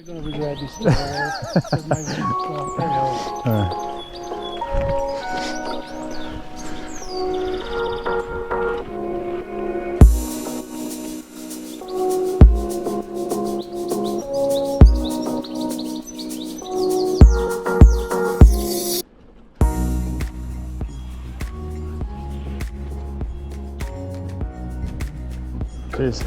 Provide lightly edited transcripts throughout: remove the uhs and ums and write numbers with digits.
I'm gonna regret this. With my anyhow. Cheers.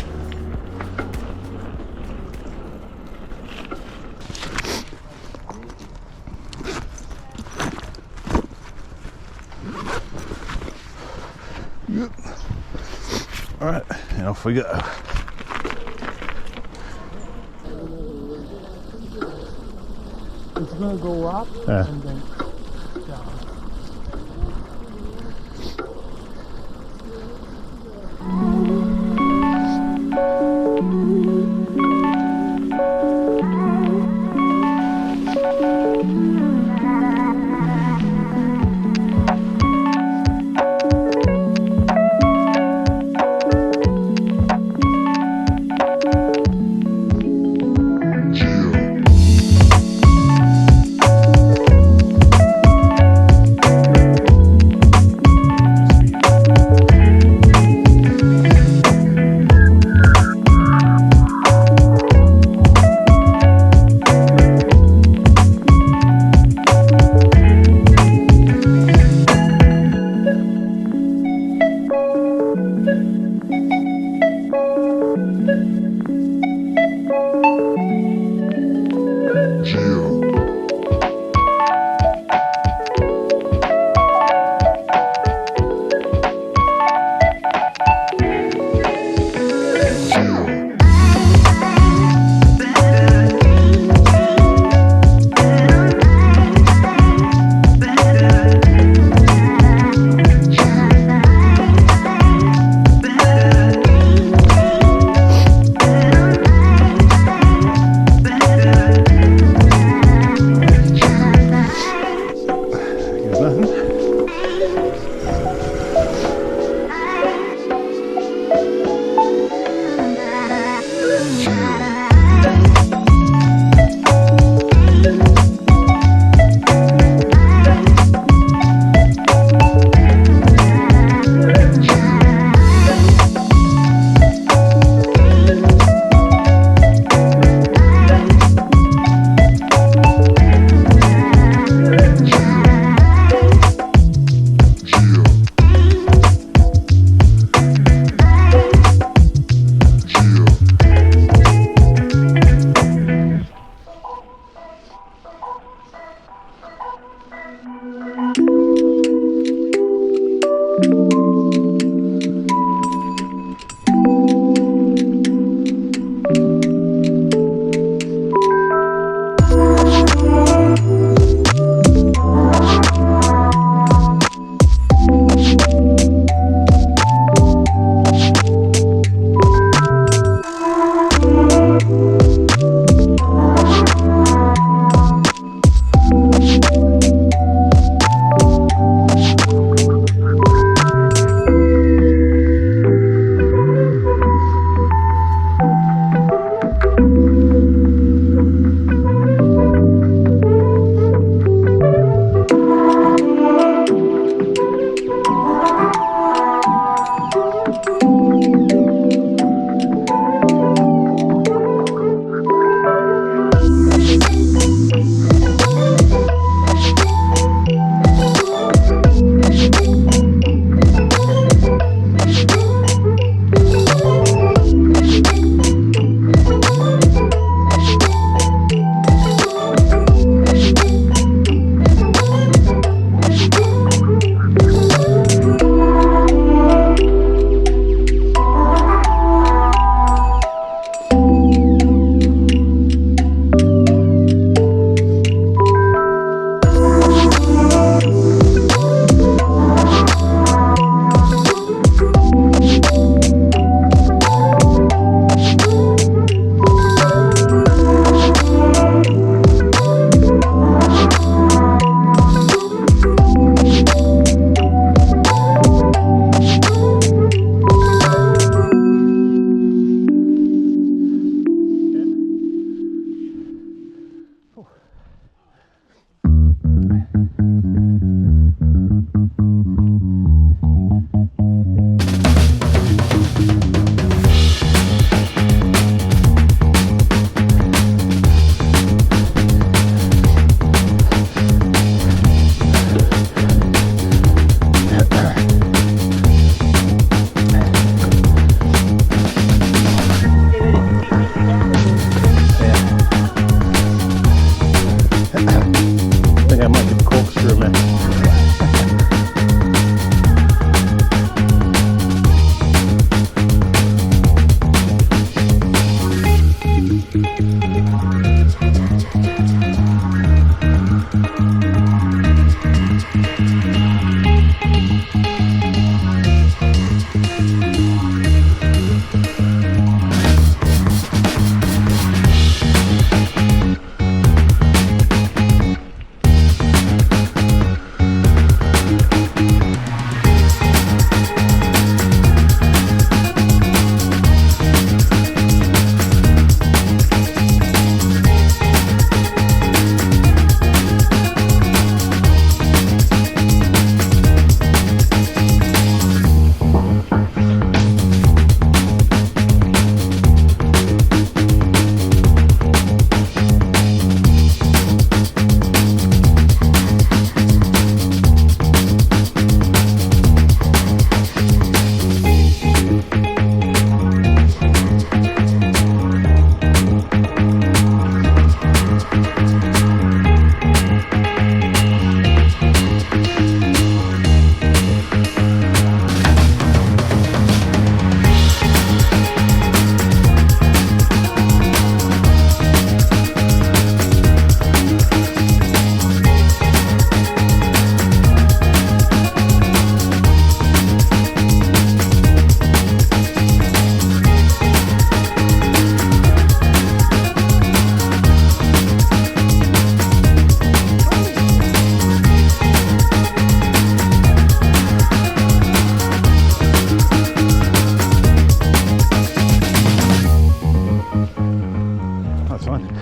Yep. All right, and off we go. It's gonna go up Yeah. and then down.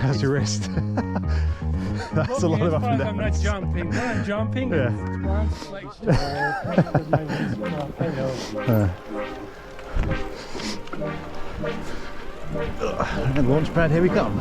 How's your wrist? That's a lot of up and I'm not downs. jumping. When I'm jumping, Yeah. it's like with my wrist up, I know. And launch pad, here we come.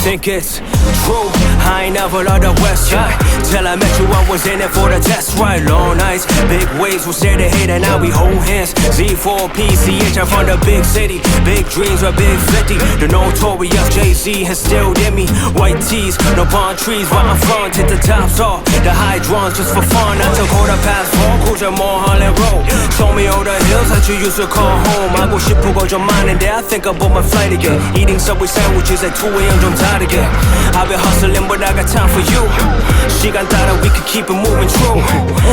Think it's true, I ain't never loved the west side. Till I met you, I was in it for the test ride. Long nights, big waves, we share the hate and now we hold hands. Z4, PCH, I'm from the big city. Big dreams are big 50. The notorious Jay-Z has still in me. White tees, no palm trees, where I'm from, hit the tops off. The high drones just for fun. I took quarter past 4, cruising more Holland Road. Show me all the hills that you used to call home. I go ship go your mind and there, I think about my flight again. Eating Subway sandwiches at 2 a.m. I'm tired again. I've been hustling but I got time for you. 시간 따라 we can keep it moving true.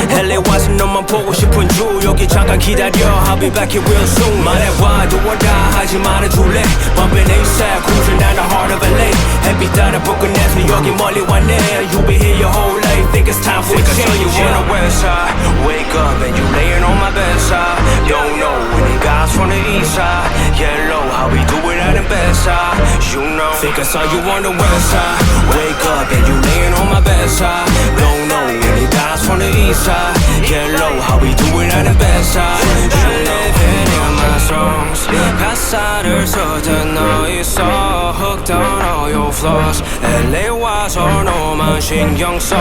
LA 와서 너만 보고 싶은 주. 여기 잠깐 기다려, I'll be back here real soon. 말해봐, do or die, 하지 말아줄래. Bumping ASAP, cruising down the heart of LA. 햇빛 따라 broken에서 여기 멀리 왔네. You'll be here your whole life, think it's time for a change. You on the west side, wake up and you laying on my bedside. Don't know any guys from the east side. Yellow, how we do it out in bedside. You know, think I saw you on the west side. Wake up and you laying on my bedside. Don't know any guys from the east side. Yellow, how we do it out in bedside. You living in my songs. 가사를 써든 너 있어. Hooked on all your flaws. LA 와서 너만 신경 써.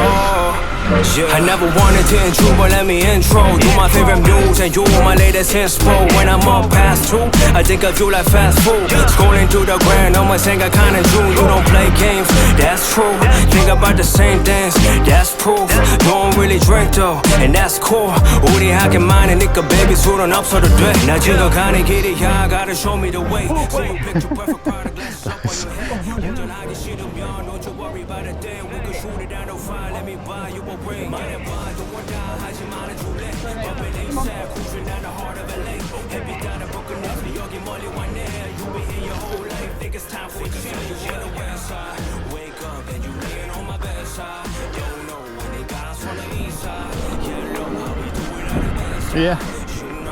I never wanted to intrude, but let me intro. You my favorite news and you my latest inspo. When I'm up past 2, I think of you like fast food. Scrolling through the grand, 너만 생각하는 중. You don't play games, that's true. Think about the same things, that's proof. Don't really drink though, and that's cool. 우리 하게 많으니까 baby 술은 없어도 돼. 나 지금 가는 길이야, gotta show me the way. So you pick your perfect product, let's up on your head. 운전하기 싫으면 don't you worry about a thing. We could shoot it down to 5, let me buy you a ring. 말해봐, do or die, 하지 말아줄래. Bumping ASAP, cruising down the heart of LA. 햇빛 따라 broken에서 여기 멀리 왔네. You'll be here your whole life, think it's time for a change. You on the west side, wake up and you laying on my bedside. Don't know any guys from the east side. Yellow, how we do it out in bedside. Yeah.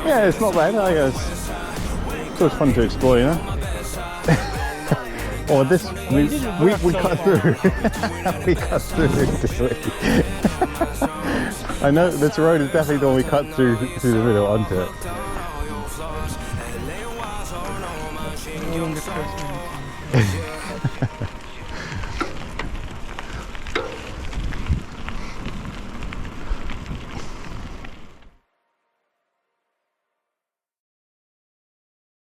Yeah, it's not bad. I guess it's always fun to explore, you know. Or this, we cut through. We cut through, didn't we? I know this road is definitely the one we cut through the middle onto it. No longer personal.